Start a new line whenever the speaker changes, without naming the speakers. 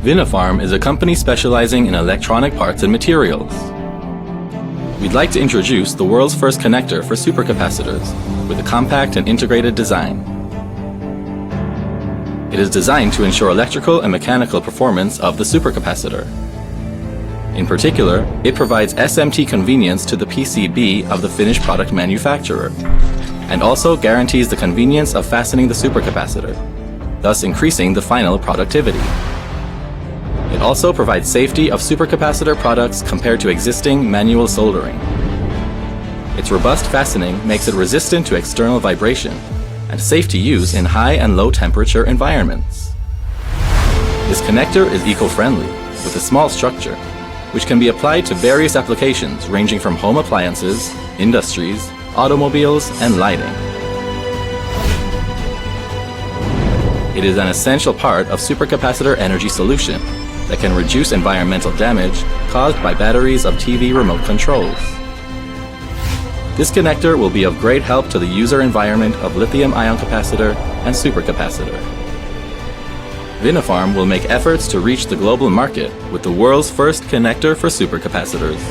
Vinafarm is a company specializing in electronic parts and materials. We'd like to introduce the world's first connector for supercapacitors with a compact and integrated design. It is designed to ensure electrical and mechanical performance of the supercapacitor. In particular, it provides SMT convenience to the PCB of the finished product manufacturer, and also guarantees the convenience of fastening the supercapacitor, thus increasing the final productivity. It also provides safety of supercapacitor products compared to existing manual soldering. Its robust fastening makes it resistant to external vibration and safe to use in high and low temperature environments. This connector is eco-friendly with a small structure, which can be applied to various applications ranging from home appliances, industries, automobiles, and lighting. It is an essential part of supercapacitor energy solution that can reduce environmental damage caused by batteries of TV remote controls. This connector will be of great help to the user environment of lithium-ion capacitor and supercapacitor. Vinafarm will make efforts to reach the global market with the world's first connector for supercapacitors.